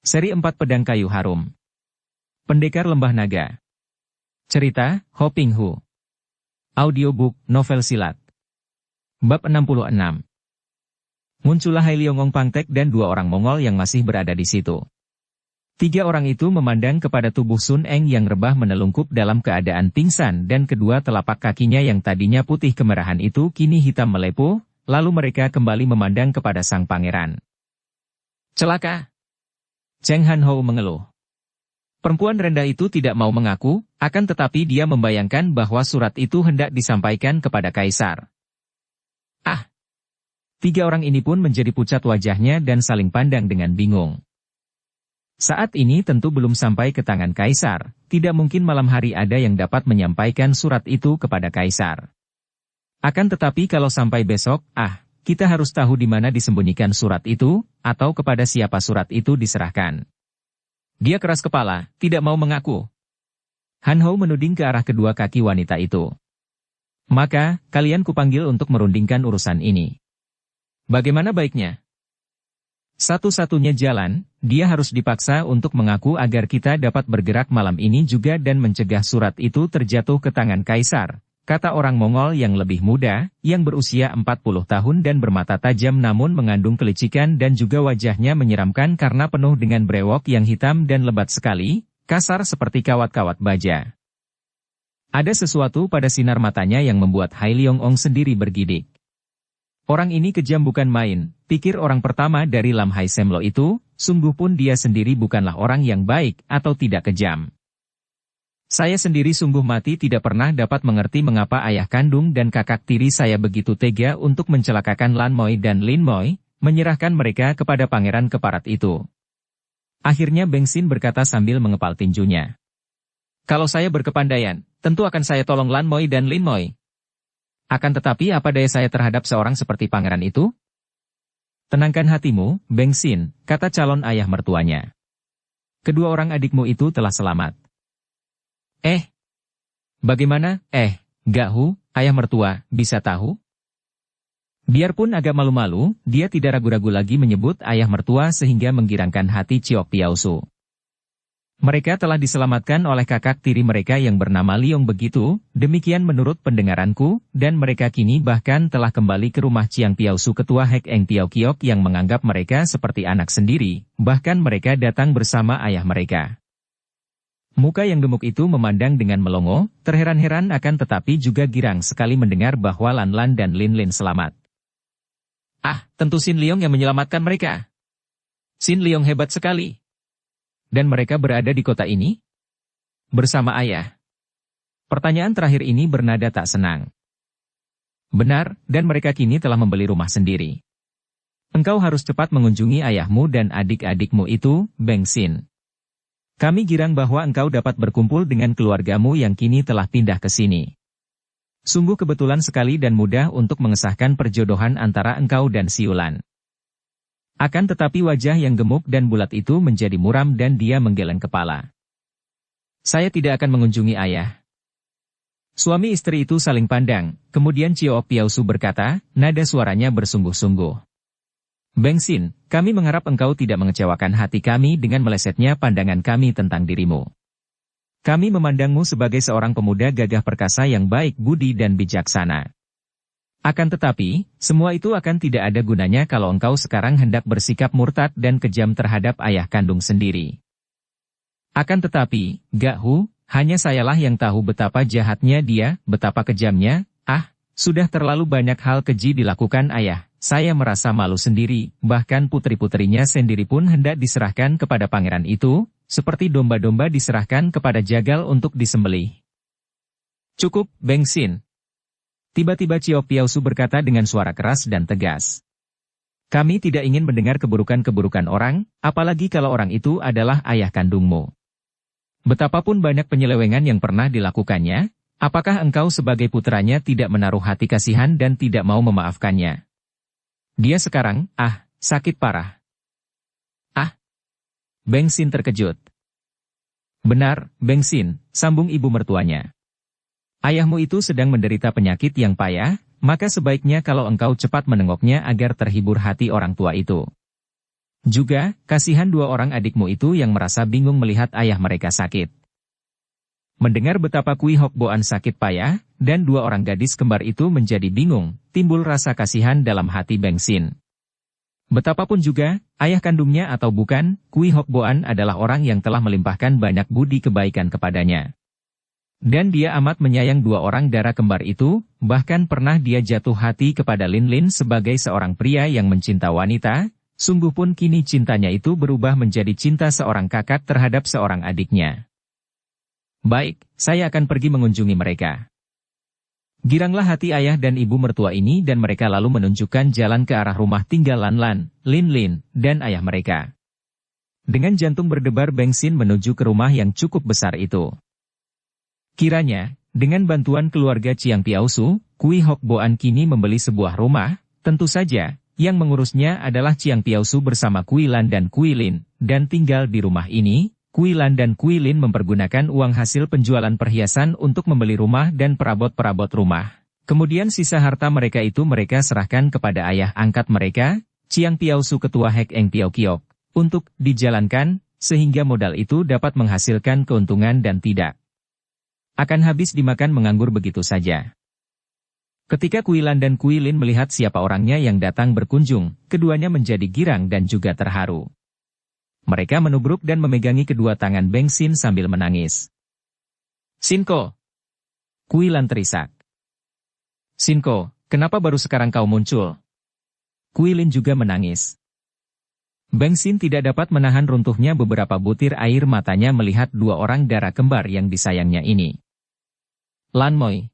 Seri 4 Pedang Kayu Harum. Pendekar Lembah Naga. Cerita, Ho Ping Hu. Audiobook, novel silat. Bab 66. Muncullah Hai Liongong Pangtek dan dua orang Mongol yang masih berada di situ. Tiga orang itu memandang kepada tubuh Sun Eng yang rebah menelungkup dalam keadaan pingsan dan kedua telapak kakinya yang tadinya putih kemerahan itu kini hitam melepuh, lalu mereka kembali memandang kepada sang pangeran. Celaka! Cheng Han Ho mengeluh. Perempuan rendah itu tidak mau mengaku, akan tetapi dia membayangkan bahwa surat itu hendak disampaikan kepada kaisar. Ah! Tiga orang ini pun menjadi pucat wajahnya dan saling pandang dengan bingung. Saat ini tentu belum sampai ke tangan kaisar, tidak mungkin malam hari ada yang dapat menyampaikan surat itu kepada kaisar. Akan tetapi kalau sampai besok, kita harus tahu di mana disembunyikan surat itu, atau kepada siapa surat itu diserahkan. Dia keras kepala, tidak mau mengaku. Han Ho menuding ke arah kedua kaki wanita itu. Maka, kalian kupanggil untuk merundingkan urusan ini. Bagaimana baiknya? Satu-satunya jalan, dia harus dipaksa untuk mengaku agar kita dapat bergerak malam ini juga dan mencegah surat itu terjatuh ke tangan kaisar, kata orang Mongol yang lebih muda, yang berusia 40 tahun dan bermata tajam namun mengandung kelicikan dan juga wajahnya menyeramkan karena penuh dengan brewok yang hitam dan lebat sekali, kasar seperti kawat-kawat baja. Ada sesuatu pada sinar matanya yang membuat Hai Liongong sendiri bergidik. Orang ini kejam bukan main, pikir orang pertama dari Lam Hai Semlo itu, sungguh pun dia sendiri bukanlah orang yang baik atau tidak kejam. Saya sendiri sungguh mati tidak pernah dapat mengerti mengapa ayah kandung dan kakak tiri saya begitu tega untuk mencelakakan Lan Moi dan Lin Moi, menyerahkan mereka kepada pangeran keparat itu. Akhirnya Beng Xin berkata sambil mengepal tinjunya. Kalau saya berkepandaian, tentu akan saya tolong Lan Moi dan Lin Moi. Akan tetapi apa daya saya terhadap seorang seperti pangeran itu? Tenangkan hatimu, Beng Xin, kata calon ayah mertuanya. Kedua orang adikmu itu telah selamat. Bagaimana? Gahu, ayah mertua, bisa tahu? Biarpun agak malu-malu, dia tidak ragu-ragu lagi menyebut ayah mertua sehingga menggirangkan hati Ciok Piausu. Mereka telah diselamatkan oleh kakak tiri mereka yang bernama Liong begitu, demikian menurut pendengaranku, dan mereka kini bahkan telah kembali ke rumah Ciang Piausu ketua Hek Eng Piau Kiok yang menganggap mereka seperti anak sendiri, bahkan mereka datang bersama ayah mereka. Muka yang gemuk itu memandang dengan melongo, terheran-heran akan tetapi juga girang sekali mendengar bahwa Lan Lan dan Lin Lin selamat. Tentu Sin Liong yang menyelamatkan mereka. Sin Liong hebat sekali. Dan mereka berada di kota ini? Bersama ayah. Pertanyaan terakhir ini bernada tak senang. Benar, dan mereka kini telah membeli rumah sendiri. Engkau harus cepat mengunjungi ayahmu dan adik-adikmu itu, Beng Xin. Kami girang bahwa engkau dapat berkumpul dengan keluargamu yang kini telah pindah ke sini. Sungguh kebetulan sekali dan mudah untuk mengesahkan perjodohan antara engkau dan Siulan. Akan tetapi wajah yang gemuk dan bulat itu menjadi muram dan dia menggeleng kepala. Saya tidak akan mengunjungi ayah. Suami istri itu saling pandang, kemudian Ciok Piausu berkata, nada suaranya bersungguh-sungguh. Beng Xin, kami mengharap engkau tidak mengecewakan hati kami dengan melesetnya pandangan kami tentang dirimu. Kami memandangmu sebagai seorang pemuda gagah perkasa yang baik budi dan bijaksana. Akan tetapi, semua itu akan tidak ada gunanya kalau engkau sekarang hendak bersikap murtad dan kejam terhadap ayah kandung sendiri. Akan tetapi, Gahu, hanya sayalah yang tahu betapa jahatnya dia, betapa kejamnya, sudah terlalu banyak hal keji dilakukan ayah. Saya merasa malu sendiri, bahkan putri-putrinya sendiri pun hendak diserahkan kepada pangeran itu, seperti domba-domba diserahkan kepada jagal untuk disembelih. Cukup, Beng Xin. Tiba-tiba Ciok Piausu berkata dengan suara keras dan tegas. Kami tidak ingin mendengar keburukan-keburukan orang, apalagi kalau orang itu adalah ayah kandungmu. Betapapun banyak penyelewengan yang pernah dilakukannya, apakah engkau sebagai putranya tidak menaruh hati kasihan dan tidak mau memaafkannya? Dia sekarang, sakit parah. Beng Xin terkejut. Benar, Beng Xin, sambung ibu mertuanya. Ayahmu itu sedang menderita penyakit yang payah, maka sebaiknya kalau engkau cepat menengoknya agar terhibur hati orang tua itu. Juga, kasihan dua orang adikmu itu yang merasa bingung melihat ayah mereka sakit. Mendengar betapa Kui Hok Boan sakit payah, dan dua orang gadis kembar itu menjadi bingung, timbul rasa kasihan dalam hati Beng Sin. Betapapun juga, ayah kandungnya atau bukan, Kui Hok Boan adalah orang yang telah melimpahkan banyak budi kebaikan kepadanya. Dan dia amat menyayang dua orang darah kembar itu, bahkan pernah dia jatuh hati kepada Lin Lin sebagai seorang pria yang mencinta wanita, sungguh pun kini cintanya itu berubah menjadi cinta seorang kakak terhadap seorang adiknya. Baik, saya akan pergi mengunjungi mereka. Giranglah hati ayah dan ibu mertua ini dan mereka lalu menunjukkan jalan ke arah rumah tinggal Lan Lan, Lin Lin, dan ayah mereka. Dengan jantung berdebar Beng Sin menuju ke rumah yang cukup besar itu. Kiranya, dengan bantuan keluarga Chiang Piao Su, Kui Hok Boan kini membeli sebuah rumah, tentu saja, yang mengurusnya adalah Chiang Piao Su bersama Kui Lan dan Kui Lin, dan tinggal di rumah ini, Kui Lan dan Kui Lin mempergunakan uang hasil penjualan perhiasan untuk membeli rumah dan perabot-perabot rumah. Kemudian sisa harta mereka itu mereka serahkan kepada ayah angkat mereka, Chiang Piao Su ketua Hek Eng Piao Kiok, untuk dijalankan, sehingga modal itu dapat menghasilkan keuntungan dan tidak akan habis dimakan menganggur begitu saja. Ketika Kui Lan dan Kui Lin melihat siapa orangnya yang datang berkunjung, keduanya menjadi girang dan juga terharu. Mereka menubruk dan memegangi kedua tangan Beng Sin sambil menangis. "Sinko!" Kui Lan terisak. "Sinko, kenapa baru sekarang kau muncul?" Kui Lin juga menangis. Beng Sin tidak dapat menahan runtuhnya beberapa butir air matanya melihat dua orang darah kembar yang disayangnya ini. "Lan Moi.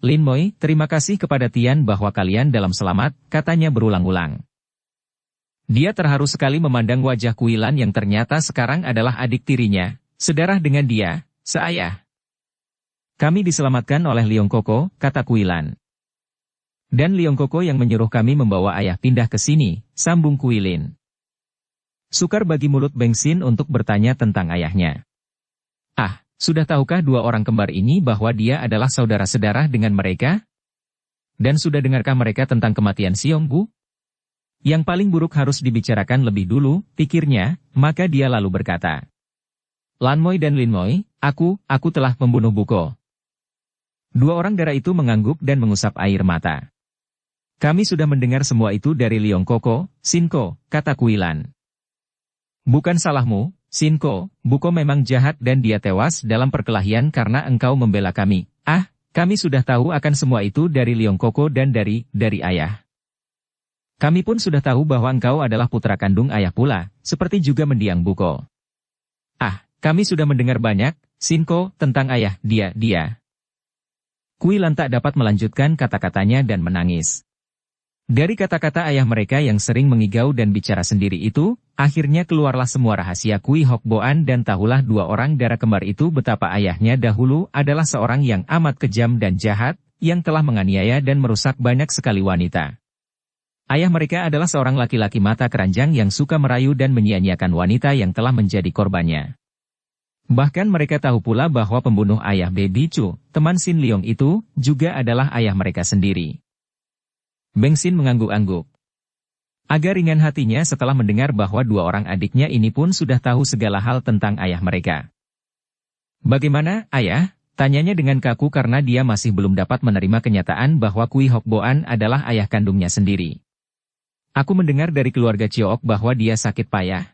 Lin Moi, terima kasih kepada Tian bahwa kalian dalam selamat," katanya berulang-ulang. Dia terharu sekali memandang wajah Kui Lan yang ternyata sekarang adalah adik tirinya, sedarah dengan dia, seayah. "Kami diselamatkan oleh Liong Koko," kata Kui Lan. "Dan Liong Koko yang menyuruh kami membawa ayah pindah ke sini," sambung Kui Lin. Sukar bagi mulut Beng Sin untuk bertanya tentang ayahnya. "Ah, sudah tahukah dua orang kembar ini bahwa dia adalah saudara-saudara dengan mereka? Dan sudah dengarkah mereka tentang kematian Siong Bu? Yang paling buruk harus dibicarakan lebih dulu," pikirnya, maka dia lalu berkata. "Lan Moi dan Lin Moi, aku telah membunuh Buko." Dua orang darah itu mengangguk dan mengusap air mata. "Kami sudah mendengar semua itu dari Liong Koko, Sinko," kata Kui Lan. "Bukan salahmu, Sinko, Buko memang jahat dan dia tewas dalam perkelahian karena engkau membela kami. Ah, kami sudah tahu akan semua itu dari Liong Koko dan dari ayah. Kami pun sudah tahu bahwa engkau adalah putra kandung ayah pula, seperti juga mendiang Buko. Ah, kami sudah mendengar banyak, Sinko, tentang ayah, dia. Kui Lan tak dapat melanjutkan kata-katanya dan menangis. Dari kata-kata ayah mereka yang sering mengigau dan bicara sendiri itu, akhirnya keluarlah semua rahasia Kui Hok Boan dan tahulah dua orang darah kembar itu betapa ayahnya dahulu adalah seorang yang amat kejam dan jahat, yang telah menganiaya dan merusak banyak sekali wanita. Ayah mereka adalah seorang laki-laki mata keranjang yang suka merayu dan menyia-nyiakan wanita yang telah menjadi korbannya. Bahkan mereka tahu pula bahwa pembunuh ayah Baby Chu, teman Sin Leong itu, juga adalah ayah mereka sendiri. Beng Sin mengangguk-angguk. Agak ringan hatinya setelah mendengar bahwa dua orang adiknya ini pun sudah tahu segala hal tentang ayah mereka. "Bagaimana, ayah?" tanyanya dengan kaku karena dia masih belum dapat menerima kenyataan bahwa Kui Hok Boan adalah ayah kandungnya sendiri. "Aku mendengar dari keluarga Ciok bahwa dia sakit payah."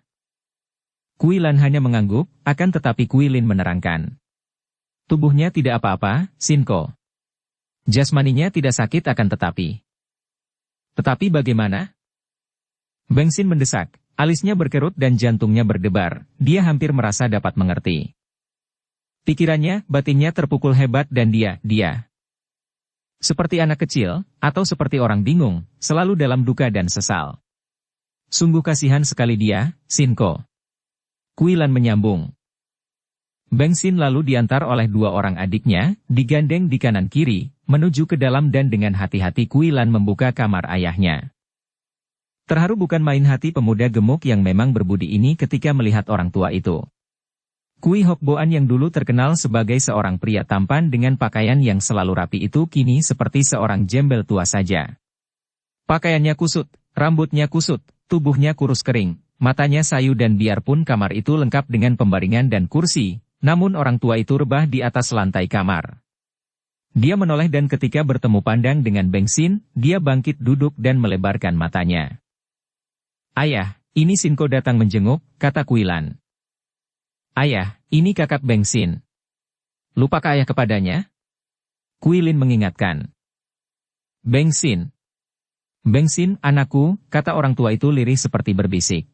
Kui Lan hanya mengangguk, akan tetapi Kui Lin menerangkan. "Tubuhnya tidak apa-apa, Sinko. Jasmaninya tidak sakit akan tetapi." "Tetapi bagaimana?" Beng Sin mendesak, alisnya berkerut dan jantungnya berdebar, dia hampir merasa dapat mengerti. Pikirannya, batinnya terpukul hebat dan dia seperti anak kecil, atau seperti orang bingung, selalu dalam duka dan sesal. "Sungguh kasihan sekali dia, Sinko." Kui Lan menyambung. Beng Sin lalu diantar oleh dua orang adiknya, digandeng di kanan kiri, menuju ke dalam dan dengan hati-hati Kui Lan membuka kamar ayahnya. Terharu bukan main hati pemuda gemuk yang memang berbudi ini ketika melihat orang tua itu. Kui Hok Boan yang dulu terkenal sebagai seorang pria tampan dengan pakaian yang selalu rapi itu kini seperti seorang jembel tua saja. Pakaiannya kusut, rambutnya kusut, tubuhnya kurus kering, matanya sayu dan biarpun kamar itu lengkap dengan pembaringan dan kursi, namun orang tua itu rebah di atas lantai kamar. Dia menoleh dan ketika bertemu pandang dengan Beng Sin, dia bangkit duduk dan melebarkan matanya. "Ayah, ini Sinko datang menjenguk," kata Kuilan. "Ayah, ini kakak Beng Sin. Lupakah ayah kepadanya?" Kuilin mengingatkan. "Beng Sin. Beng Sin, anakku," kata orang tua itu lirih seperti berbisik.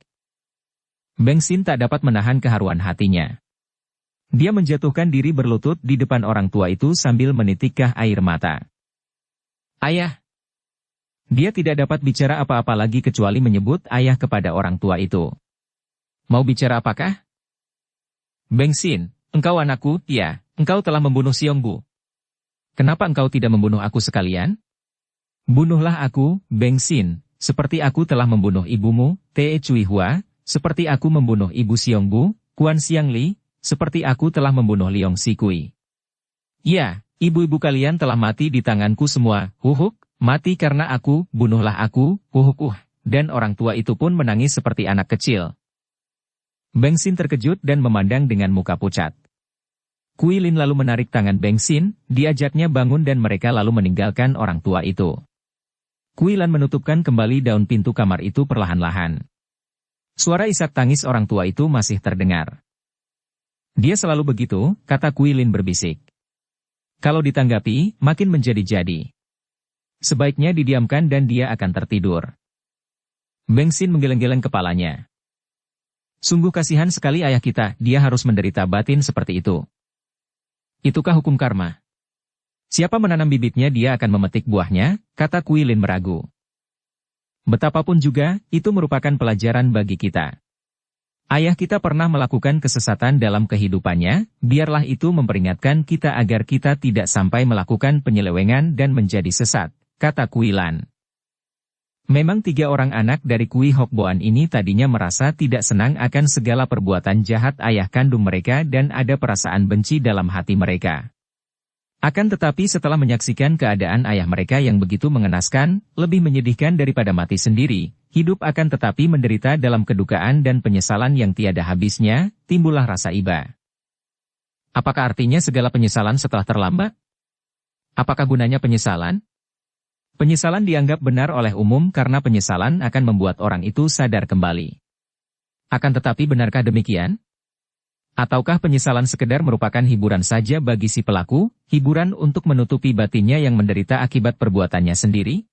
Beng Sin tak dapat menahan keharuan hatinya. Dia menjatuhkan diri berlutut di depan orang tua itu sambil menitikkan air mata. "Ayah." Dia tidak dapat bicara apa-apa lagi kecuali menyebut ayah kepada orang tua itu. "Mau bicara apakah?" "Beng Sin, engkau anakku, ya, engkau telah membunuh Xiongbu. Kenapa engkau tidak membunuh aku sekalian? Bunuhlah aku, Beng Sin, seperti aku telah membunuh ibumu, Te Cui Hua, seperti aku membunuh ibu Xiongbu, Kuan Xiangli, seperti aku telah membunuh Liong Sikui. Ya, ibu-ibu kalian telah mati di tanganku semua, huhuk, mati karena aku, bunuhlah aku, huhuk. Dan orang tua itu pun menangis seperti anak kecil. Beng Sin terkejut dan memandang dengan muka pucat. Kuilin lalu menarik tangan Beng Sin, diajaknya bangun dan mereka lalu meninggalkan orang tua itu. Kuilan menutupkan kembali daun pintu kamar itu perlahan-lahan. Suara isak tangis orang tua itu masih terdengar. "Dia selalu begitu," kata Kuilin berbisik. "Kalau ditanggapi, makin menjadi-jadi. Sebaiknya didiamkan dan dia akan tertidur." Beng Sin menggeleng-geleng kepalanya. "Sungguh kasihan sekali ayah kita, dia harus menderita batin seperti itu." "Itukah hukum karma? Siapa menanam bibitnya dia akan memetik buahnya," kata Kuilin meragu. "Betapapun juga, itu merupakan pelajaran bagi kita. Ayah kita pernah melakukan kesesatan dalam kehidupannya, biarlah itu memperingatkan kita agar kita tidak sampai melakukan penyelewengan dan menjadi sesat," kata Kuilan. Memang 3 orang anak dari Kui Hok Boan ini tadinya merasa tidak senang akan segala perbuatan jahat ayah kandung mereka dan ada perasaan benci dalam hati mereka. Akan tetapi setelah menyaksikan keadaan ayah mereka yang begitu mengenaskan, lebih menyedihkan daripada mati sendiri, hidup akan tetapi menderita dalam kedukaan dan penyesalan yang tiada habisnya, timbullah rasa iba. Apakah artinya segala penyesalan setelah terlambat? Apakah gunanya penyesalan? Penyesalan dianggap benar oleh umum karena penyesalan akan membuat orang itu sadar kembali. Akan tetapi benarkah demikian? Ataukah penyesalan sekedar merupakan hiburan saja bagi si pelaku, hiburan untuk menutupi batinnya yang menderita akibat perbuatannya sendiri?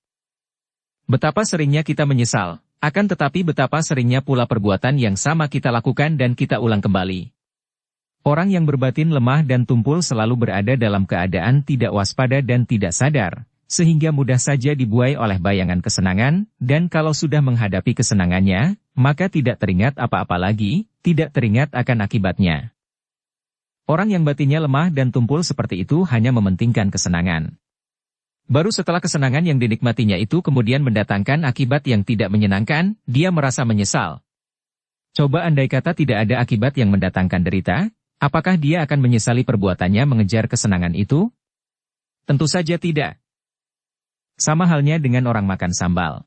Betapa seringnya kita menyesal, akan tetapi betapa seringnya pula perbuatan yang sama kita lakukan dan kita ulang kembali. Orang yang berbatin lemah dan tumpul selalu berada dalam keadaan tidak waspada dan tidak sadar, sehingga mudah saja dibuai oleh bayangan kesenangan, dan kalau sudah menghadapi kesenangannya, maka tidak teringat apa-apa lagi, tidak teringat akan akibatnya. Orang yang batinnya lemah dan tumpul seperti itu hanya mementingkan kesenangan. Baru setelah kesenangan yang dinikmatinya itu kemudian mendatangkan akibat yang tidak menyenangkan, dia merasa menyesal. Coba andai kata tidak ada akibat yang mendatangkan derita, apakah dia akan menyesali perbuatannya mengejar kesenangan itu? Tentu saja tidak. Sama halnya dengan orang makan sambal.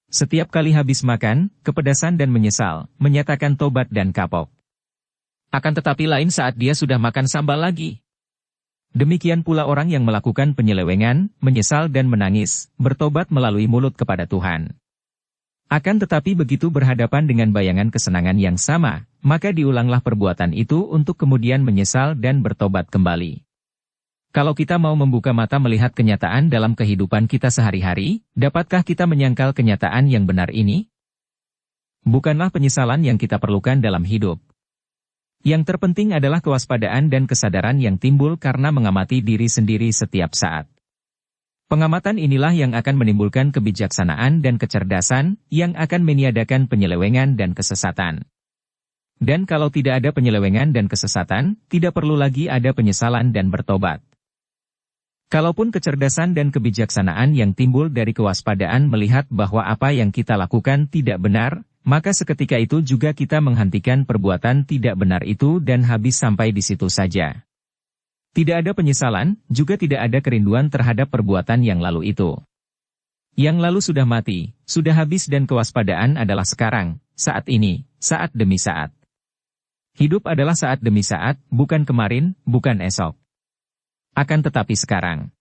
Setiap kali habis makan, kepedasan dan menyesal, menyatakan tobat dan kapok. Akan tetapi lain saat dia sudah makan sambal lagi. Demikian pula orang yang melakukan penyelewengan, menyesal dan menangis, bertobat melalui mulut kepada Tuhan. Akan tetapi begitu berhadapan dengan bayangan kesenangan yang sama, maka diulanglah perbuatan itu untuk kemudian menyesal dan bertobat kembali. Kalau kita mau membuka mata melihat kenyataan dalam kehidupan kita sehari-hari, dapatkah kita menyangkal kenyataan yang benar ini? Bukanlah penyesalan yang kita perlukan dalam hidup. Yang terpenting adalah kewaspadaan dan kesadaran yang timbul karena mengamati diri sendiri setiap saat. Pengamatan inilah yang akan menimbulkan kebijaksanaan dan kecerdasan, yang akan meniadakan penyelewengan dan kesesatan. Dan kalau tidak ada penyelewengan dan kesesatan, tidak perlu lagi ada penyesalan dan bertobat. Kalaupun kecerdasan dan kebijaksanaan yang timbul dari kewaspadaan melihat bahwa apa yang kita lakukan tidak benar, maka seketika itu juga kita menghentikan perbuatan tidak benar itu dan habis sampai di situ saja. Tidak ada penyesalan, juga tidak ada kerinduan terhadap perbuatan yang lalu itu. Yang lalu sudah mati, sudah habis dan kewaspadaan adalah sekarang, saat ini, saat demi saat. Hidup adalah saat demi saat, bukan kemarin, bukan esok. Akan tetapi sekarang.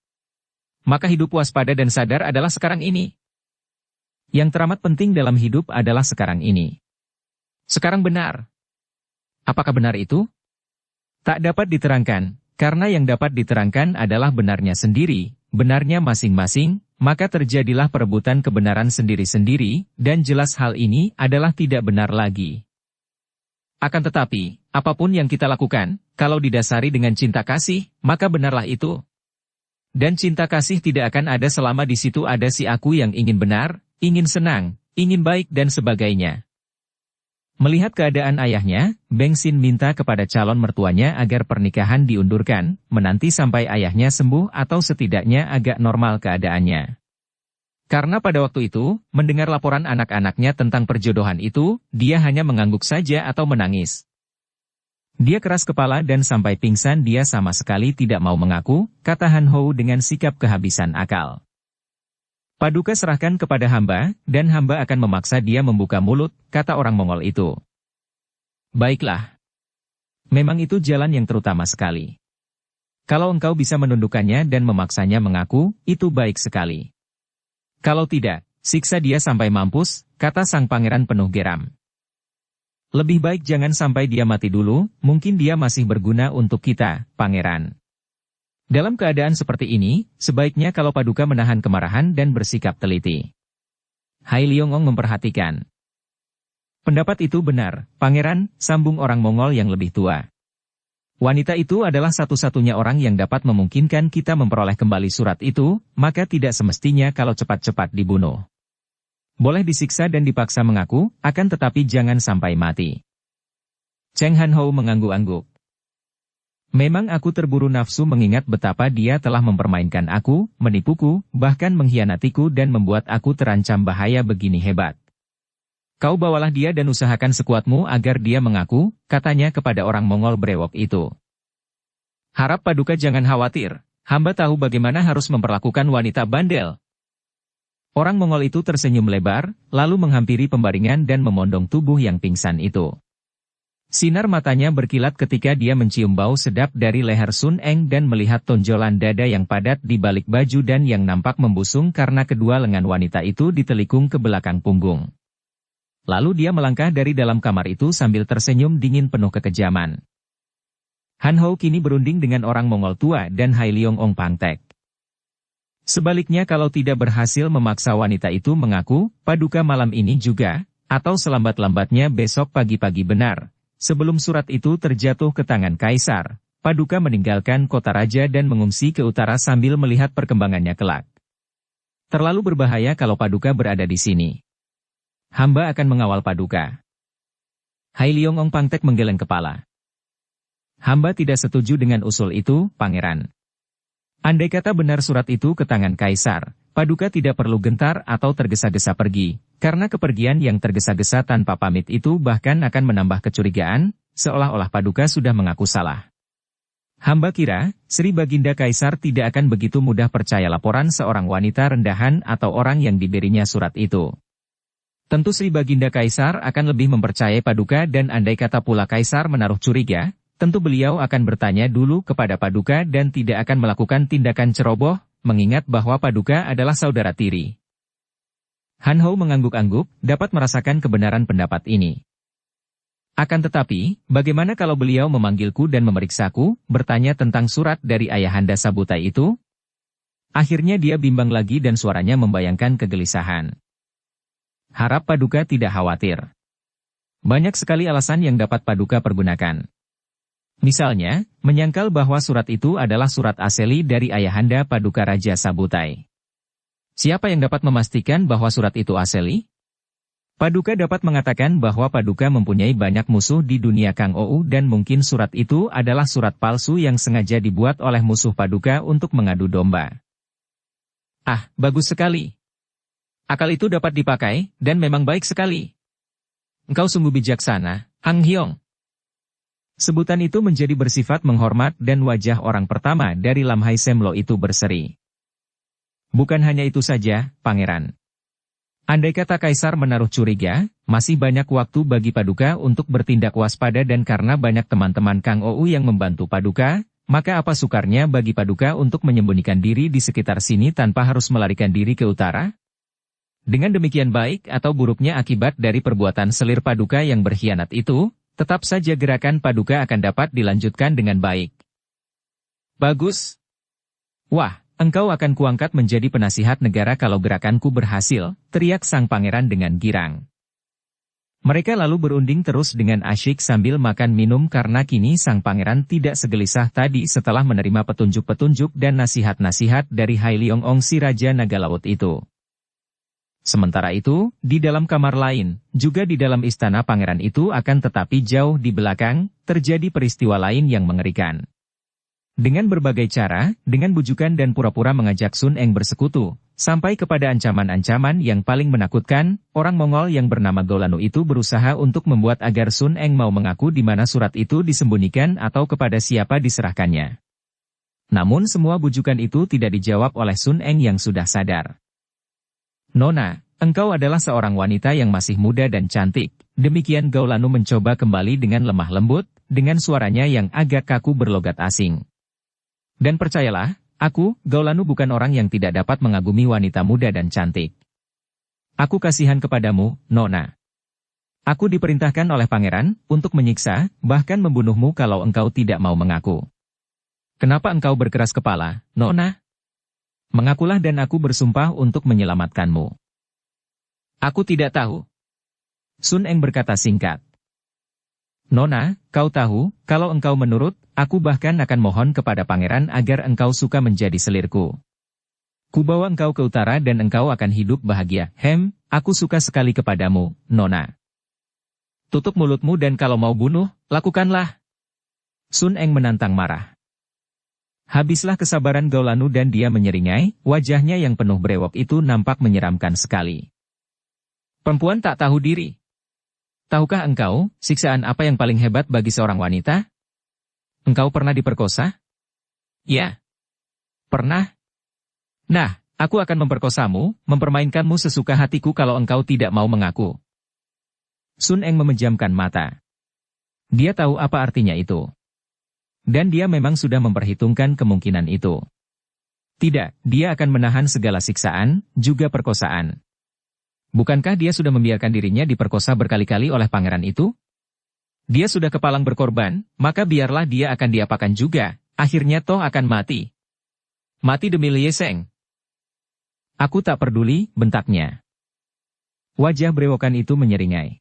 Maka hidup waspada dan sadar adalah sekarang ini. Yang teramat penting dalam hidup adalah sekarang ini. Sekarang benar. Apakah benar itu? Tak dapat diterangkan, karena yang dapat diterangkan adalah benarnya sendiri, benarnya masing-masing, maka terjadilah perebutan kebenaran sendiri-sendiri, dan jelas hal ini adalah tidak benar lagi. Akan tetapi, apapun yang kita lakukan, kalau didasari dengan cinta kasih, maka benarlah itu. Dan cinta kasih tidak akan ada selama di situ ada si aku yang ingin benar, ingin senang, ingin baik dan sebagainya. Melihat keadaan ayahnya, Beng Sin minta kepada calon mertuanya agar pernikahan diundurkan, menanti sampai ayahnya sembuh atau setidaknya agak normal keadaannya. Karena pada waktu itu, mendengar laporan anak-anaknya tentang perjodohan itu, dia hanya mengangguk saja atau menangis. Dia keras kepala dan sampai pingsan dia sama sekali tidak mau mengaku, kata Han Ho dengan sikap kehabisan akal. Paduka serahkan kepada hamba, dan hamba akan memaksa dia membuka mulut, kata orang Mongol itu. Baiklah. Memang itu jalan yang terutama sekali. Kalau engkau bisa menundukkannya dan memaksanya mengaku, itu baik sekali. Kalau tidak, siksa dia sampai mampus, kata sang pangeran penuh geram. Lebih baik jangan sampai dia mati dulu, mungkin dia masih berguna untuk kita, pangeran. Dalam keadaan seperti ini, sebaiknya kalau Paduka menahan kemarahan dan bersikap teliti. Hai Liongong memperhatikan. Pendapat itu benar, pangeran, sambung orang Mongol yang lebih tua. Wanita itu adalah satu-satunya orang yang dapat memungkinkan kita memperoleh kembali surat itu, maka tidak semestinya kalau cepat-cepat dibunuh. Boleh disiksa dan dipaksa mengaku, akan tetapi jangan sampai mati. Cheng Han Ho mengangguk-angguk. Memang aku terburu nafsu mengingat betapa dia telah mempermainkan aku, menipuku, bahkan mengkhianatiku dan membuat aku terancam bahaya begini hebat. Kau bawalah dia dan usahakan sekuatmu agar dia mengaku, katanya kepada orang Mongol brewok itu. Harap Paduka jangan khawatir, hamba tahu bagaimana harus memperlakukan wanita bandel. Orang Mongol itu tersenyum lebar, lalu menghampiri pembaringan dan memondong tubuh yang pingsan itu. Sinar matanya berkilat ketika dia mencium bau sedap dari leher Sun Eng dan melihat tonjolan dada yang padat di balik baju dan yang nampak membusung karena kedua lengan wanita itu ditelikung ke belakang punggung. Lalu dia melangkah dari dalam kamar itu sambil tersenyum dingin penuh kekejaman. Han Ho kini berunding dengan orang Mongol tua dan Hai Liong Ong Pangtek. Sebaliknya kalau tidak berhasil memaksa wanita itu mengaku, Paduka malam ini juga, atau selambat-lambatnya besok pagi-pagi benar. Sebelum surat itu terjatuh ke tangan Kaisar, Paduka meninggalkan kota raja dan mengungsi ke utara sambil melihat perkembangannya kelak. Terlalu berbahaya kalau Paduka berada di sini. Hamba akan mengawal Paduka. Hai Liong Ong Pangtek menggeleng kepala. Hamba tidak setuju dengan usul itu, Pangeran. Andai kata benar surat itu ke tangan Kaisar, Paduka tidak perlu gentar atau tergesa-gesa pergi, karena kepergian yang tergesa-gesa tanpa pamit itu bahkan akan menambah kecurigaan, seolah-olah Paduka sudah mengaku salah. Hamba kira, Sri Baginda Kaisar tidak akan begitu mudah percaya laporan seorang wanita rendahan atau orang yang diberinya surat itu. Tentu Sri Baginda Kaisar akan lebih mempercayai Paduka dan andai kata pula Kaisar menaruh curiga, tentu beliau akan bertanya dulu kepada Paduka dan tidak akan melakukan tindakan ceroboh, mengingat bahwa Paduka adalah saudara tiri. Han Ho mengangguk-angguk, dapat merasakan kebenaran pendapat ini. Akan tetapi, bagaimana kalau beliau memanggilku dan memeriksaku, bertanya tentang surat dari Ayahanda Sabutai itu? Akhirnya dia bimbang lagi dan suaranya membayangkan kegelisahan. Harap Paduka tidak khawatir. Banyak sekali alasan yang dapat Paduka pergunakan. Misalnya, menyangkal bahwa surat itu adalah surat asli dari Ayahanda Paduka Raja Sabutai. Siapa yang dapat memastikan bahwa surat itu asli? Paduka dapat mengatakan bahwa Paduka mempunyai banyak musuh di dunia Kang Ou dan mungkin surat itu adalah surat palsu yang sengaja dibuat oleh musuh Paduka untuk mengadu domba. Ah, bagus sekali. Akal itu dapat dipakai, dan memang baik sekali. Engkau sungguh bijaksana, Hang Hyong. Sebutan itu menjadi bersifat menghormat dan wajah orang pertama dari Lam Hai Semlo itu berseri. Bukan hanya itu saja, Pangeran. Andai kata Kaisar menaruh curiga, masih banyak waktu bagi Paduka untuk bertindak waspada dan karena banyak teman-teman Kang Ou yang membantu Paduka, maka apa sukarnya bagi Paduka untuk menyembunyikan diri di sekitar sini tanpa harus melarikan diri ke utara? Dengan demikian baik atau buruknya akibat dari perbuatan selir Paduka yang berkhianat itu, tetap saja gerakan Paduka akan dapat dilanjutkan dengan baik. Bagus. Wah. Engkau akan kuangkat menjadi penasihat negara kalau gerakanku berhasil, teriak sang pangeran dengan girang. Mereka lalu berunding terus dengan asyik sambil makan minum karena kini sang pangeran tidak segelisah tadi setelah menerima petunjuk-petunjuk dan nasihat-nasihat dari Hai Liong Ong si Raja Naga Laut itu. Sementara itu, di dalam kamar lain, juga di dalam istana pangeran itu akan tetapi jauh di belakang, terjadi peristiwa lain yang mengerikan. Dengan berbagai cara, dengan bujukan dan pura-pura mengajak Sun Eng bersekutu, sampai kepada ancaman-ancaman yang paling menakutkan, orang Mongol yang bernama Gaolanu itu berusaha untuk membuat agar Sun Eng mau mengaku di mana surat itu disembunyikan atau kepada siapa diserahkannya. Namun semua bujukan itu tidak dijawab oleh Sun Eng yang sudah sadar. Nona, engkau adalah seorang wanita yang masih muda dan cantik, demikian Gaolanu mencoba kembali dengan lemah lembut, dengan suaranya yang agak kaku berlogat asing. Dan percayalah, aku, Gaolanu bukan orang yang tidak dapat mengagumi wanita muda dan cantik. Aku kasihan kepadamu, Nona. Aku diperintahkan oleh pangeran untuk menyiksa, bahkan membunuhmu kalau engkau tidak mau mengaku. Kenapa engkau berkeras kepala, Nona? Mengakulah dan aku bersumpah untuk menyelamatkanmu. Aku tidak tahu. Sun Eng berkata singkat. Nona, kau tahu, kalau engkau menurut, aku bahkan akan mohon kepada pangeran agar engkau suka menjadi selirku. Kubawa engkau ke utara dan engkau akan hidup bahagia. Aku suka sekali kepadamu, Nona. Tutup mulutmu dan kalau mau bunuh, lakukanlah. Sun Eng menantang marah. Habislah kesabaran Gaolanu dan dia menyeringai, wajahnya yang penuh brewok itu nampak menyeramkan sekali. Perempuan tak tahu diri. Tahukah engkau, siksaan apa yang paling hebat bagi seorang wanita? Engkau pernah diperkosa? Ya. Pernah? Nah, aku akan memperkosamu, mempermainkanmu sesuka hatiku kalau engkau tidak mau mengaku. Sun Eng memejamkan mata. Dia tahu apa artinya itu. Dan dia memang sudah memperhitungkan kemungkinan itu. Tidak, dia akan menahan segala siksaan, juga perkosaan. Bukankah dia sudah membiarkan dirinya diperkosa berkali-kali oleh pangeran itu? Dia sudah kepalang berkorban, maka biarlah dia akan diapakan juga, akhirnya toh akan mati. Mati demi Lie Seng. Aku tak peduli, bentaknya. Wajah brewokan itu menyeringai.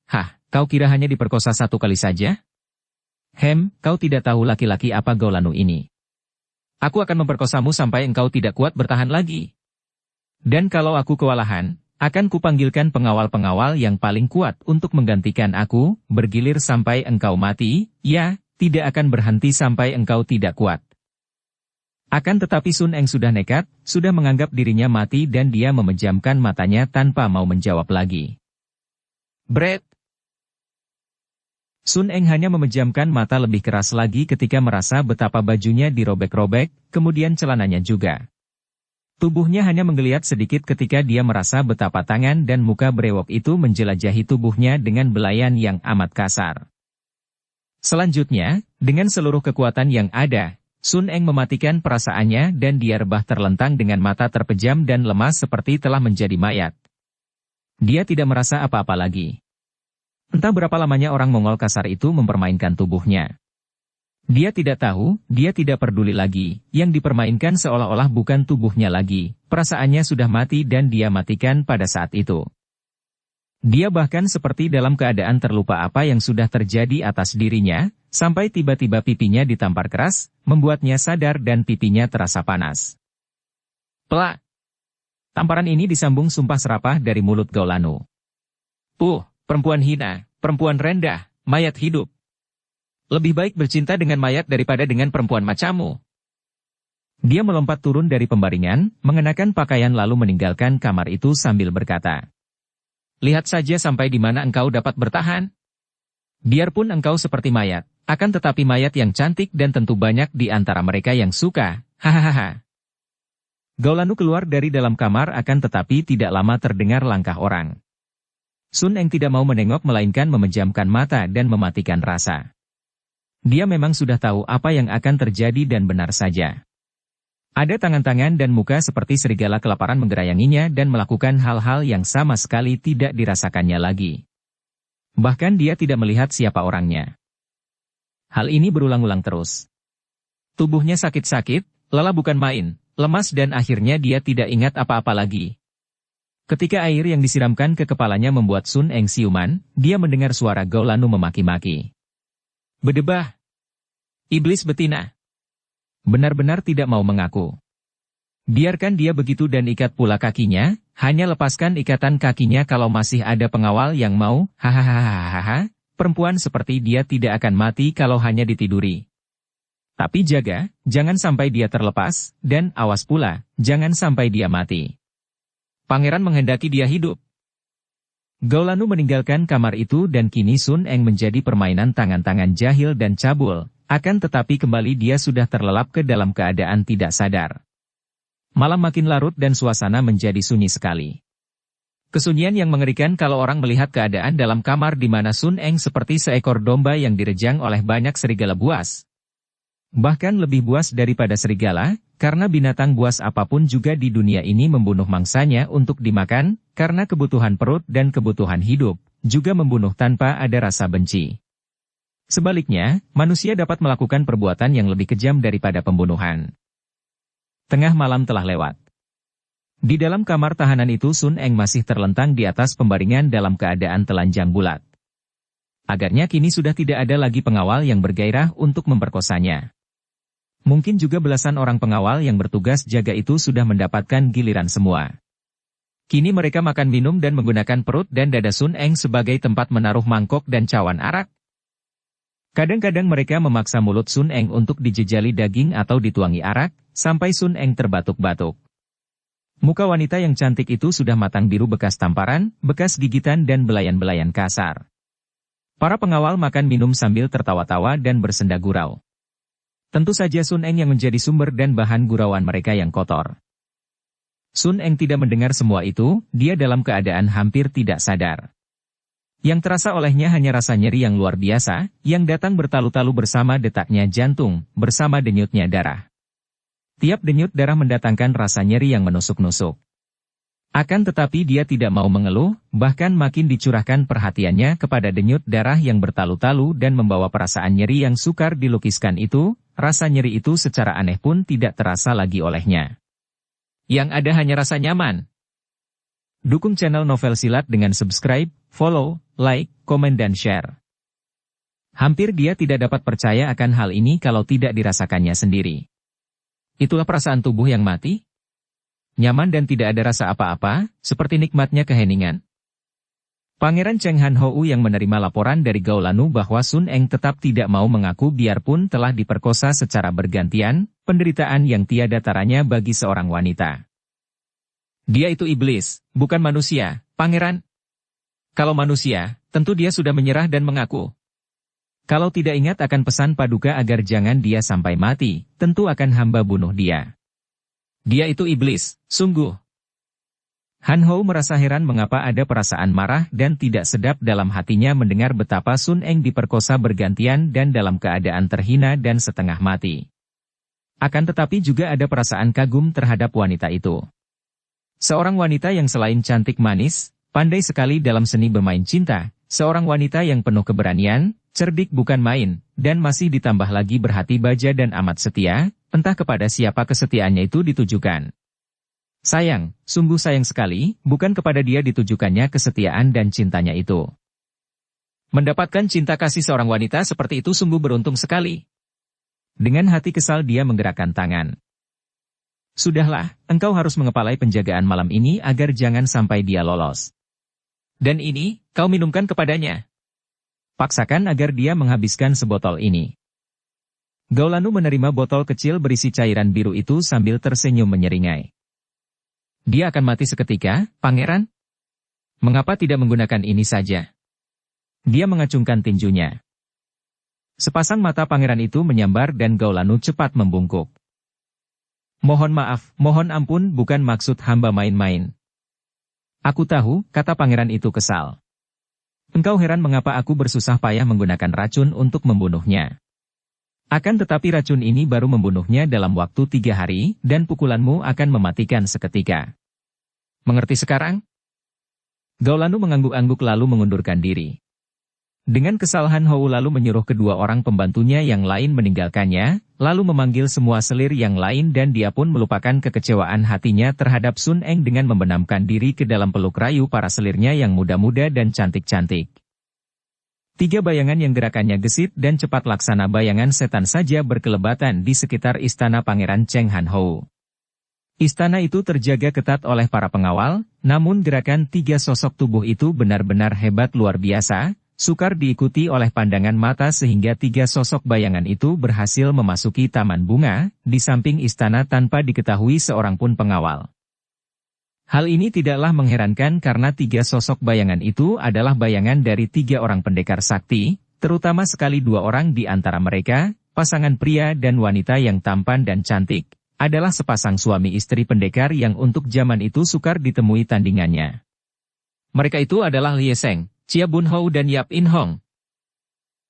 Hah, kau kira hanya diperkosa satu kali saja? Kau tidak tahu laki-laki apa Gaolanu ini. Aku akan memperkosamu sampai engkau tidak kuat bertahan lagi. Dan kalau aku kewalahan, akan kupanggilkan pengawal-pengawal yang paling kuat untuk menggantikan aku, bergilir sampai engkau mati, ya, tidak akan berhenti sampai engkau tidak kuat. Akan tetapi Sun Eng sudah nekat, sudah menganggap dirinya mati dan dia memejamkan matanya tanpa mau menjawab lagi. Bret! Sun Eng hanya memejamkan mata lebih keras lagi ketika merasa betapa bajunya dirobek-robek, kemudian celananya juga. Tubuhnya hanya menggeliat sedikit ketika dia merasa betapa tangan dan muka brewok itu menjelajahi tubuhnya dengan belayan yang amat kasar. Selanjutnya, dengan seluruh kekuatan yang ada, Sun Eng mematikan perasaannya dan dia rebah terlentang dengan mata terpejam dan lemas seperti telah menjadi mayat. Dia tidak merasa apa-apa lagi. Entah berapa lamanya orang Mongol kasar itu mempermainkan tubuhnya. Dia tidak tahu, dia tidak peduli lagi, yang dipermainkan seolah-olah bukan tubuhnya lagi, perasaannya sudah mati dan dia matikan pada saat itu. Dia bahkan seperti dalam keadaan terlupa apa yang sudah terjadi atas dirinya, sampai tiba-tiba pipinya ditampar keras, membuatnya sadar dan pipinya terasa panas. Plak! Tamparan ini disambung sumpah serapah dari mulut Gaolanu. Perempuan hina, perempuan rendah, mayat hidup. Lebih baik bercinta dengan mayat daripada dengan perempuan macammu. Dia melompat turun dari pembaringan, mengenakan pakaian lalu meninggalkan kamar itu sambil berkata. Lihat saja sampai di mana engkau dapat bertahan. Biarpun engkau seperti mayat, akan tetapi mayat yang cantik dan tentu banyak di antara mereka yang suka, hahaha. Gaolanu keluar dari dalam kamar akan tetapi tidak lama terdengar langkah orang. Sun Eng tidak mau menengok melainkan memejamkan mata dan mematikan rasa. Dia memang sudah tahu apa yang akan terjadi dan benar saja. Ada tangan-tangan dan muka seperti serigala kelaparan menggerayanginya dan melakukan hal-hal yang sama sekali tidak dirasakannya lagi. Bahkan dia tidak melihat siapa orangnya. Hal ini berulang-ulang terus. Tubuhnya sakit-sakit, lelah bukan main, lemas dan akhirnya dia tidak ingat apa-apa lagi. Ketika air yang disiramkan ke kepalanya membuat Sun Eng siuman, dia mendengar suara Gaolanu memaki-maki. Berdebah! Iblis betina! Benar-benar tidak mau mengaku. Biarkan dia begitu dan ikat pula kakinya, hanya lepaskan ikatan kakinya kalau masih ada pengawal yang mau, hahaha, perempuan seperti dia tidak akan mati kalau hanya ditiduri. Tapi jaga, jangan sampai dia terlepas, dan awas pula, jangan sampai dia mati. Pangeran menghendaki dia hidup. Gaolanu meninggalkan kamar itu dan kini Sun Eng menjadi permainan tangan-tangan jahil dan cabul. Akan tetapi kembali dia sudah terlelap ke dalam keadaan tidak sadar. Malam makin larut dan suasana menjadi sunyi sekali. Kesunyian yang mengerikan kalau orang melihat keadaan dalam kamar di mana Sun Eng seperti seekor domba yang direjang oleh banyak serigala buas. Bahkan lebih buas daripada serigala, karena binatang buas apapun juga di dunia ini membunuh mangsanya untuk dimakan, karena kebutuhan perut dan kebutuhan hidup, juga membunuh tanpa ada rasa benci. Sebaliknya, manusia dapat melakukan perbuatan yang lebih kejam daripada pembunuhan. Tengah malam telah lewat. Di dalam kamar tahanan itu Sun Eng masih terlentang di atas pembaringan dalam keadaan telanjang bulat. Agarnya kini sudah tidak ada lagi pengawal yang bergairah untuk memperkosanya. Mungkin juga belasan orang pengawal yang bertugas jaga itu sudah mendapatkan giliran semua. Kini mereka makan minum dan menggunakan perut dan dada Sun Eng sebagai tempat menaruh mangkok dan cawan arak. Kadang-kadang mereka memaksa mulut Sun Eng untuk dijejali daging atau dituangi arak, sampai Sun Eng terbatuk-batuk. Muka wanita yang cantik itu sudah matang biru bekas tamparan, bekas gigitan dan belayan-belayan kasar. Para pengawal makan minum sambil tertawa-tawa dan bersenda gurau. Tentu saja Sun Eng yang menjadi sumber dan bahan gurauan mereka yang kotor. Sun Eng tidak mendengar semua itu, dia dalam keadaan hampir tidak sadar. Yang terasa olehnya hanya rasa nyeri yang luar biasa, yang datang bertalu-talu bersama detaknya jantung, bersama denyutnya darah. Tiap denyut darah mendatangkan rasa nyeri yang menusuk-nusuk. Akan tetapi dia tidak mau mengeluh, bahkan makin dicurahkan perhatiannya kepada denyut darah yang bertalu-talu dan membawa perasaan nyeri yang sukar dilukiskan itu, rasa nyeri itu secara aneh pun tidak terasa lagi olehnya. Yang ada hanya rasa nyaman. Dukung channel Novel Silat dengan subscribe, follow, like, komen dan share. Hampir dia tidak dapat percaya akan hal ini kalau tidak dirasakannya sendiri. Itulah perasaan tubuh yang mati? Nyaman dan tidak ada rasa apa-apa, seperti nikmatnya keheningan. Pangeran Cheng Han Hou yang menerima laporan dari Gaolanu bahwa Sun Eng tetap tidak mau mengaku biarpun telah diperkosa secara bergantian, penderitaan yang tiada taranya bagi seorang wanita. Dia itu iblis, bukan manusia, pangeran. Kalau manusia, tentu dia sudah menyerah dan mengaku. Kalau tidak ingat akan pesan Paduka agar jangan dia sampai mati, tentu akan hamba bunuh dia. Dia itu iblis, sungguh. Han Hou merasa heran mengapa ada perasaan marah dan tidak sedap dalam hatinya mendengar betapa Sun Eng diperkosa bergantian dan dalam keadaan terhina dan setengah mati. Akan tetapi juga ada perasaan kagum terhadap wanita itu. Seorang wanita yang selain cantik manis, pandai sekali dalam seni bermain cinta, seorang wanita yang penuh keberanian, cerdik bukan main, dan masih ditambah lagi berhati baja dan amat setia, entah kepada siapa kesetiaannya itu ditujukan. Sayang, sungguh sayang sekali, bukan kepada dia ditujukannya kesetiaan dan cintanya itu. Mendapatkan cinta kasih seorang wanita seperti itu sungguh beruntung sekali. Dengan hati kesal dia menggerakkan tangan. Sudahlah, engkau harus mengepalai penjagaan malam ini agar jangan sampai dia lolos. Dan ini, kau minumkan kepadanya. Paksakan agar dia menghabiskan sebotol ini. Gaolanu menerima botol kecil berisi cairan biru itu sambil tersenyum menyeringai. Dia akan mati seketika, pangeran? Mengapa tidak menggunakan ini saja? Dia mengacungkan tinjunya. Sepasang mata pangeran itu menyambar dan Gaolanu cepat membungkuk. Mohon maaf, mohon ampun, bukan maksud hamba main-main. Aku tahu, kata pangeran itu kesal. Engkau heran mengapa aku bersusah payah menggunakan racun untuk membunuhnya. Akan tetapi racun ini baru membunuhnya dalam waktu 3 hari, dan pukulanmu akan mematikan seketika. Mengerti sekarang? Gaolanu mengangguk-angguk lalu mengundurkan diri. Dengan kesal Han Hou lalu menyuruh kedua orang pembantunya yang lain meninggalkannya, lalu memanggil semua selir yang lain dan dia pun melupakan kekecewaan hatinya terhadap Sun Eng dengan membenamkan diri ke dalam peluk rayu para selirnya yang muda-muda dan cantik-cantik. 3 bayangan yang gerakannya gesit dan cepat laksana bayangan setan saja berkelebatan di sekitar istana Pangeran Cheng Han Hou. Istana itu terjaga ketat oleh para pengawal, namun gerakan 3 sosok tubuh itu benar-benar hebat luar biasa, sukar diikuti oleh pandangan mata sehingga 3 sosok bayangan itu berhasil memasuki taman bunga, di samping istana tanpa diketahui seorang pun pengawal. Hal ini tidaklah mengherankan karena 3 sosok bayangan itu adalah bayangan dari 3 orang pendekar sakti, terutama sekali 2 orang di antara mereka, pasangan pria dan wanita yang tampan dan cantik, adalah sepasang suami istri pendekar yang untuk zaman itu sukar ditemui tandingannya. Mereka itu adalah Lie Seng, Chia Bun Hou dan Yap In Hong.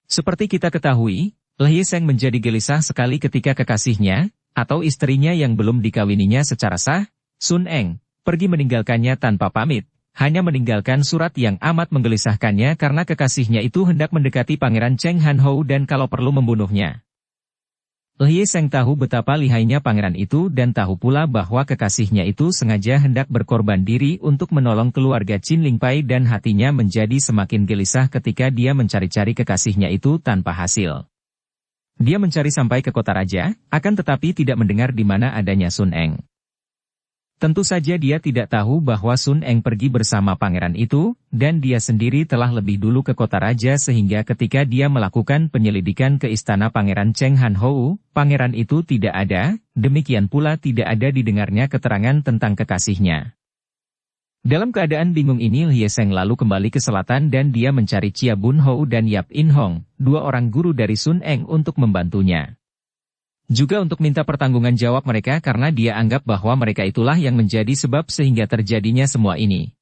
Seperti kita ketahui, Lie Seng menjadi gelisah sekali ketika kekasihnya, atau istrinya yang belum dikawininya secara sah, Sun Eng, pergi meninggalkannya tanpa pamit, hanya meninggalkan surat yang amat menggelisahkannya karena kekasihnya itu hendak mendekati Pangeran Cheng Han Hou dan kalau perlu membunuhnya. Lie Seng tahu betapa lihainya pangeran itu dan tahu pula bahwa kekasihnya itu sengaja hendak berkorban diri untuk menolong keluarga Qin Lingpai dan hatinya menjadi semakin gelisah ketika dia mencari-cari kekasihnya itu tanpa hasil. Dia mencari sampai ke kota raja, akan tetapi tidak mendengar di mana adanya Sun Eng. Tentu saja dia tidak tahu bahwa Sun Eng pergi bersama pangeran itu, dan dia sendiri telah lebih dulu ke kota raja sehingga ketika dia melakukan penyelidikan ke istana Pangeran Cheng Han Hou, pangeran itu tidak ada, demikian pula tidak ada didengarnya keterangan tentang kekasihnya. Dalam keadaan bingung ini Lie Seng lalu kembali ke selatan dan dia mencari Chia Bun Hou dan Yap In Hong, 2 orang guru dari Sun Eng untuk membantunya. Juga untuk minta pertanggungan jawab mereka karena dia anggap bahwa mereka itulah yang menjadi sebab sehingga terjadinya semua ini.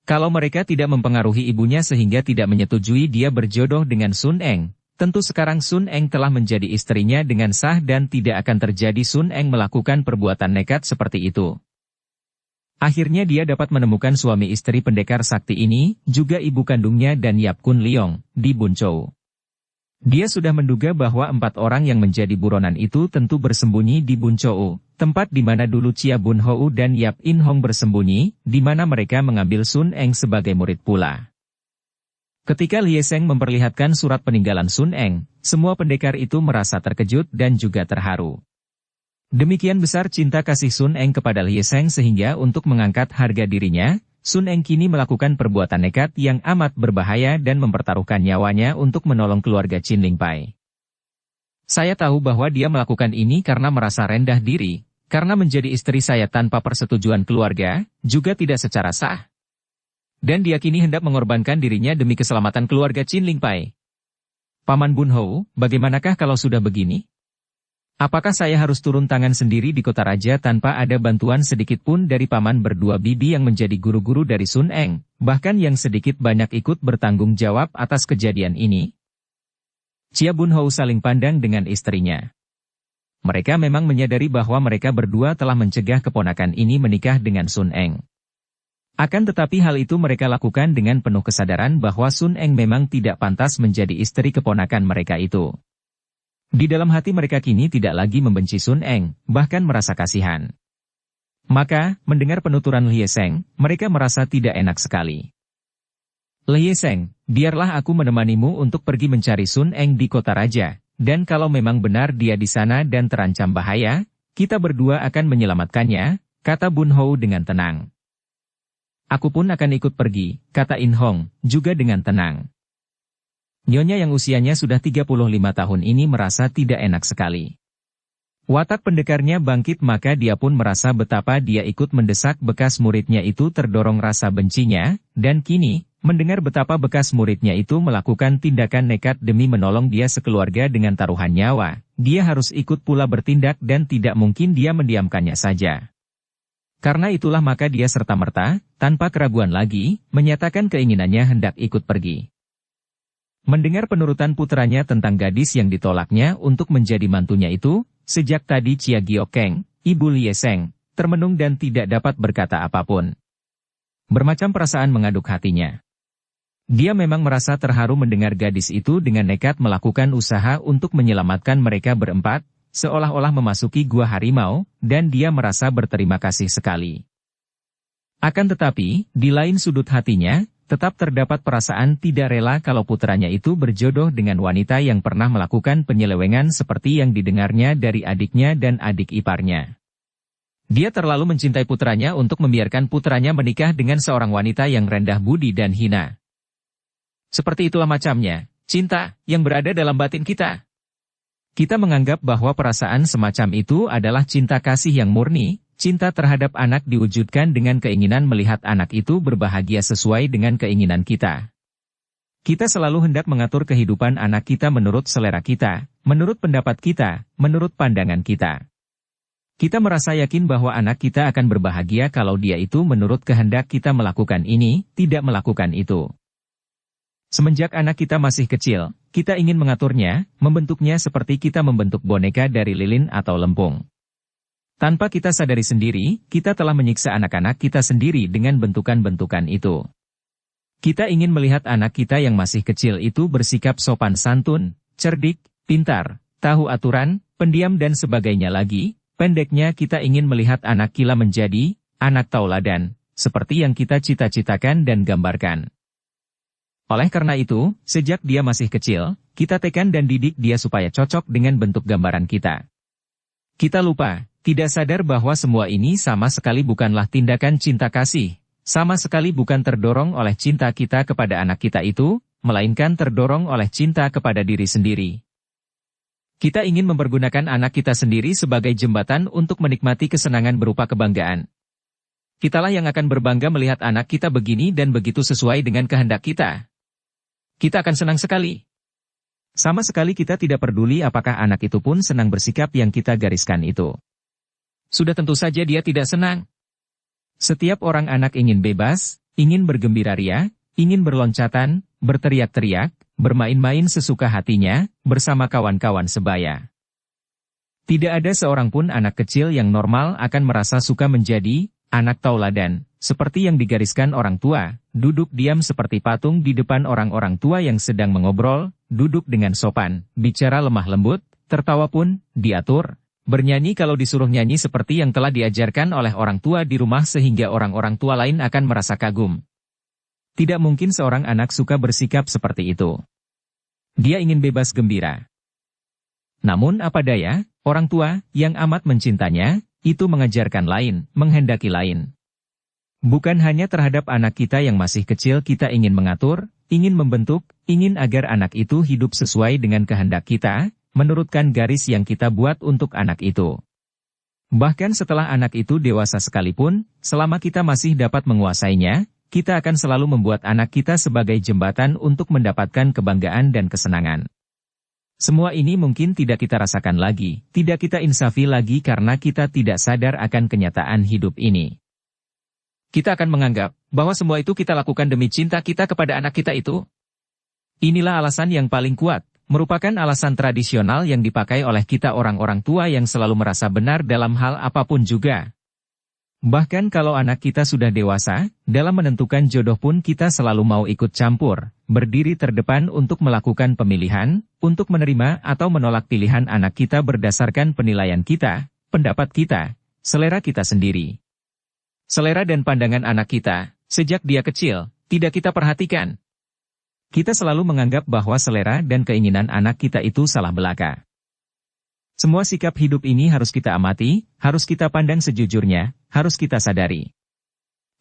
Kalau mereka tidak mempengaruhi ibunya sehingga tidak menyetujui dia berjodoh dengan Sun Eng, tentu sekarang Sun Eng telah menjadi istrinya dengan sah dan tidak akan terjadi Sun Eng melakukan perbuatan nekat seperti itu. Akhirnya dia dapat menemukan suami istri pendekar sakti ini, juga ibu kandungnya dan Yap Kun Leong, di Bunchou. Dia sudah menduga bahwa 4 orang yang menjadi buronan itu tentu bersembunyi di Bunchou, tempat di mana dulu Chia Bun Hou dan Yap In Hong bersembunyi, di mana mereka mengambil Sun Eng sebagai murid pula. Ketika Lie Seng memperlihatkan surat peninggalan Sun Eng, semua pendekar itu merasa terkejut dan juga terharu. Demikian besar cinta kasih Sun Eng kepada Lie Seng sehingga untuk mengangkat harga dirinya, Sun Eng kini melakukan perbuatan nekat yang amat berbahaya dan mempertaruhkan nyawanya untuk menolong keluarga Qin Lingpai. Saya tahu bahwa dia melakukan ini karena merasa rendah diri, karena menjadi istri saya tanpa persetujuan keluarga, juga tidak secara sah. Dan dia kini hendak mengorbankan dirinya demi keselamatan keluarga Qin Lingpai. Paman Bun Hou, bagaimanakah kalau sudah begini? Apakah saya harus turun tangan sendiri di kota raja tanpa ada bantuan sedikit pun dari paman berdua bibi yang menjadi guru-guru dari Sun Eng, bahkan yang sedikit banyak ikut bertanggung jawab atas kejadian ini? Chia Bun Hou saling pandang dengan istrinya. Mereka memang menyadari bahwa mereka berdua telah mencegah keponakan ini menikah dengan Sun Eng. Akan tetapi hal itu mereka lakukan dengan penuh kesadaran bahwa Sun Eng memang tidak pantas menjadi istri keponakan mereka itu. Di dalam hati mereka kini tidak lagi membenci Sun Eng, bahkan merasa kasihan. Maka, mendengar penuturan Lie Seng, mereka merasa tidak enak sekali. Lie Seng, biarlah aku menemanimu untuk pergi mencari Sun Eng di kota raja, dan kalau memang benar dia di sana dan terancam bahaya, kita berdua akan menyelamatkannya, kata Bun Hou dengan tenang. Aku pun akan ikut pergi, kata In Hong, juga dengan tenang. Nyonya yang usianya sudah 35 tahun ini merasa tidak enak sekali. Watak pendekarnya bangkit maka dia pun merasa betapa dia ikut mendesak bekas muridnya itu terdorong rasa bencinya, dan kini, mendengar betapa bekas muridnya itu melakukan tindakan nekat demi menolong dia sekeluarga dengan taruhan nyawa, dia harus ikut pula bertindak dan tidak mungkin dia mendiamkannya saja. Karena itulah maka dia serta-merta, tanpa keraguan lagi, menyatakan keinginannya hendak ikut pergi. Mendengar penurutan putranya tentang gadis yang ditolaknya untuk menjadi mantunya itu, sejak tadi Chia Giokeng, Ibu Lieseng, termenung dan tidak dapat berkata apapun. Bermacam perasaan mengaduk hatinya. Dia memang merasa terharu mendengar gadis itu dengan nekat melakukan usaha untuk menyelamatkan mereka berempat, seolah-olah memasuki gua harimau, dan dia merasa berterima kasih sekali. Akan tetapi, di lain sudut hatinya, tetap terdapat perasaan tidak rela kalau putranya itu berjodoh dengan wanita yang pernah melakukan penyelewengan seperti yang didengarnya dari adiknya dan adik iparnya. Dia terlalu mencintai putranya untuk membiarkan putranya menikah dengan seorang wanita yang rendah budi dan hina. Seperti itulah macamnya, cinta, yang berada dalam batin kita. Kita menganggap bahwa perasaan semacam itu adalah cinta kasih yang murni. Cinta terhadap anak diwujudkan dengan keinginan melihat anak itu berbahagia sesuai dengan keinginan kita. Kita selalu hendak mengatur kehidupan anak kita menurut selera kita, menurut pendapat kita, menurut pandangan kita. Kita merasa yakin bahwa anak kita akan berbahagia kalau dia itu menurut kehendak kita melakukan ini, tidak melakukan itu. Semenjak anak kita masih kecil, kita ingin mengaturnya, membentuknya seperti kita membentuk boneka dari lilin atau lempung. Tanpa kita sadari sendiri, kita telah menyiksa anak-anak kita sendiri dengan bentukan-bentukan itu. Kita ingin melihat anak kita yang masih kecil itu bersikap sopan santun, cerdik, pintar, tahu aturan, pendiam dan sebagainya lagi. Pendeknya kita ingin melihat anak kita menjadi anak tauladan, seperti yang kita cita-citakan dan gambarkan. Oleh karena itu, sejak dia masih kecil, kita tekan dan didik dia supaya cocok dengan bentuk gambaran kita. Kita lupa, tidak sadar bahwa semua ini sama sekali bukanlah tindakan cinta kasih, sama sekali bukan terdorong oleh cinta kita kepada anak kita itu, melainkan terdorong oleh cinta kepada diri sendiri. Kita ingin mempergunakan anak kita sendiri sebagai jembatan untuk menikmati kesenangan berupa kebanggaan. Kitalah yang akan berbangga melihat anak kita begini dan begitu sesuai dengan kehendak kita. Kita akan senang sekali. Sama sekali kita tidak peduli apakah anak itu pun senang bersikap yang kita gariskan itu. Sudah tentu saja dia tidak senang. Setiap orang anak ingin bebas, ingin bergembira ria, ingin berloncatan, berteriak-teriak, bermain-main sesuka hatinya, bersama kawan-kawan sebaya. Tidak ada seorang pun anak kecil yang normal akan merasa suka menjadi anak tauladan, seperti yang digariskan orang tua, duduk diam seperti patung di depan orang-orang tua yang sedang mengobrol, duduk dengan sopan, bicara lemah lembut, tertawa pun diatur. Bernyanyi kalau disuruh nyanyi seperti yang telah diajarkan oleh orang tua di rumah sehingga orang-orang tua lain akan merasa kagum. Tidak mungkin seorang anak suka bersikap seperti itu. Dia ingin bebas gembira. Namun apa daya, orang tua yang amat mencintanya, itu mengajarkan lain, menghendaki lain. Bukan hanya terhadap anak kita yang masih kecil kita ingin mengatur, ingin membentuk, ingin agar anak itu hidup sesuai dengan kehendak kita, menurutkan garis yang kita buat untuk anak itu. Bahkan setelah anak itu dewasa sekalipun, selama kita masih dapat menguasainya, kita akan selalu membuat anak kita sebagai jembatan untuk mendapatkan kebanggaan dan kesenangan. Semua ini mungkin tidak kita rasakan lagi, tidak kita insafi lagi karena kita tidak sadar akan kenyataan hidup ini. Kita akan menganggap bahwa semua itu kita lakukan demi cinta kita kepada anak kita itu. Inilah alasan yang paling kuat. Merupakan alasan tradisional yang dipakai oleh kita orang-orang tua yang selalu merasa benar dalam hal apapun juga. Bahkan kalau anak kita sudah dewasa, dalam menentukan jodoh pun kita selalu mau ikut campur, berdiri terdepan untuk melakukan pemilihan, untuk menerima atau menolak pilihan anak kita berdasarkan penilaian kita, pendapat kita, selera kita sendiri. Selera dan pandangan anak kita, sejak dia kecil, tidak kita perhatikan. Kita selalu menganggap bahwa selera dan keinginan anak kita itu salah belaka. Semua sikap hidup ini harus kita amati, harus kita pandang sejujurnya, harus kita sadari.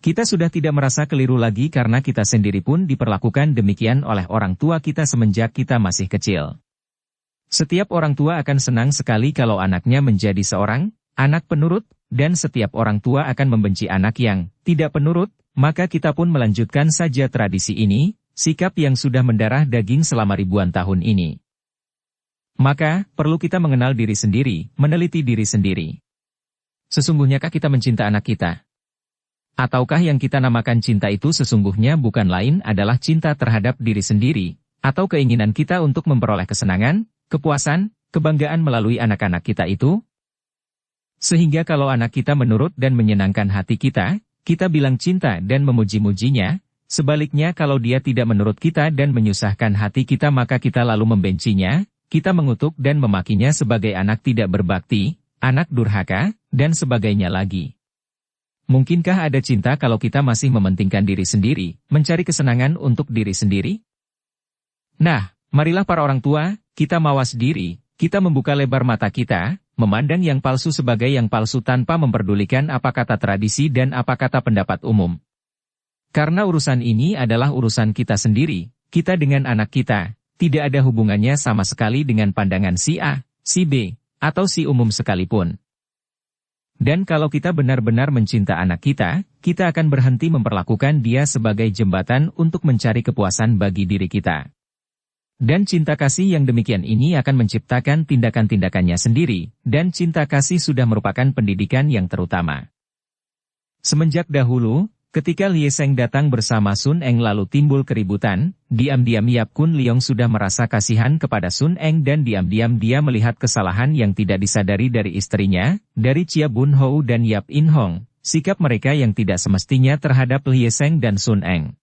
Kita sudah tidak merasa keliru lagi karena kita sendiri pun diperlakukan demikian oleh orang tua kita semenjak kita masih kecil. Setiap orang tua akan senang sekali kalau anaknya menjadi seorang anak penurut, dan setiap orang tua akan membenci anak yang tidak penurut, maka kita pun melanjutkan saja tradisi ini, sikap yang sudah mendarah daging selama ribuan tahun ini. Maka, perlu kita mengenal diri sendiri, meneliti diri sendiri. Sesungguhnyakah kita mencinta anak kita? Ataukah yang kita namakan cinta itu sesungguhnya bukan lain adalah cinta terhadap diri sendiri, atau keinginan kita untuk memperoleh kesenangan, kepuasan, kebanggaan melalui anak-anak kita itu? Sehingga kalau anak kita menurut dan menyenangkan hati kita, kita bilang cinta dan memuji-mujinya. Sebaliknya kalau dia tidak menurut kita dan menyusahkan hati kita maka kita lalu membencinya, kita mengutuk dan memakinya sebagai anak tidak berbakti, anak durhaka, dan sebagainya lagi. Mungkinkah ada cinta kalau kita masih mementingkan diri sendiri, mencari kesenangan untuk diri sendiri? Nah, marilah para orang tua, kita mawas diri, kita membuka lebar mata kita, memandang yang palsu sebagai yang palsu tanpa memperdulikan apa kata tradisi dan apa kata pendapat umum. Karena urusan ini adalah urusan kita sendiri, kita dengan anak kita, tidak ada hubungannya sama sekali dengan pandangan si A, si B, atau si umum sekalipun. Dan kalau kita benar-benar mencinta anak kita akan berhenti memperlakukan dia sebagai jembatan untuk mencari kepuasan bagi diri kita. Dan cinta kasih yang demikian ini akan menciptakan tindakan-tindakannya sendiri, dan cinta kasih sudah merupakan pendidikan yang terutama. Semenjak dahulu, ketika Lie Seng datang bersama Sun Eng lalu timbul keributan, diam-diam Yap Kun Leong sudah merasa kasihan kepada Sun Eng dan diam-diam dia melihat kesalahan yang tidak disadari dari istrinya, dari Chia Bun Hou dan Yap In Hong, sikap mereka yang tidak semestinya terhadap Lie Seng dan Sun Eng.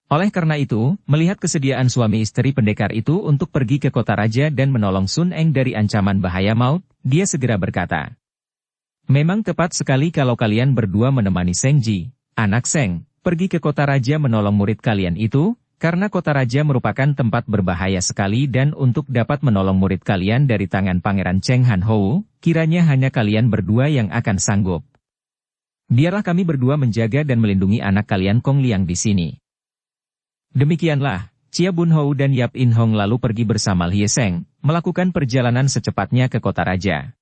Oleh karena itu, melihat kesediaan suami istri pendekar itu untuk pergi ke kota raja dan menolong Sun Eng dari ancaman bahaya maut, dia segera berkata, "Memang tepat sekali kalau kalian berdua menemani Seng Ji, anak Seng, pergi ke kota raja menolong murid kalian itu, karena kota raja merupakan tempat berbahaya sekali dan untuk dapat menolong murid kalian dari tangan Pangeran Cheng Han Hou, kiranya hanya kalian berdua yang akan sanggup. Biarlah kami berdua menjaga dan melindungi anak kalian Kong Liang di sini." Demikianlah, Chia Bun Hou dan Yap In Hong lalu pergi bersama Lie Seng, melakukan perjalanan secepatnya ke kota raja.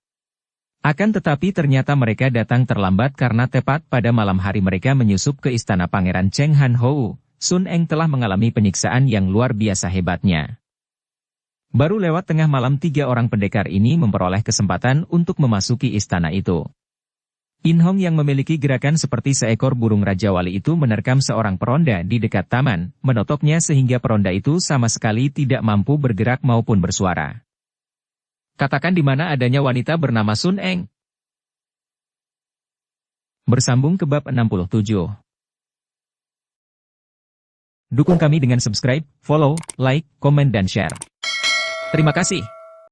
Akan tetapi ternyata mereka datang terlambat karena tepat pada malam hari mereka menyusup ke istana Pangeran Cheng Han Hou, Sun Eng telah mengalami penyiksaan yang luar biasa hebatnya. Baru lewat tengah malam 3 orang pendekar ini memperoleh kesempatan untuk memasuki istana itu. In Hong yang memiliki gerakan seperti seekor burung Raja Wali itu menerkam seorang peronda di dekat taman, menotoknya sehingga peronda itu sama sekali tidak mampu bergerak maupun bersuara. Katakan di mana adanya wanita bernama Sun Eng. Bersambung ke bab 67. Dukung kami dengan subscribe, follow, like, komen dan share. Terima kasih.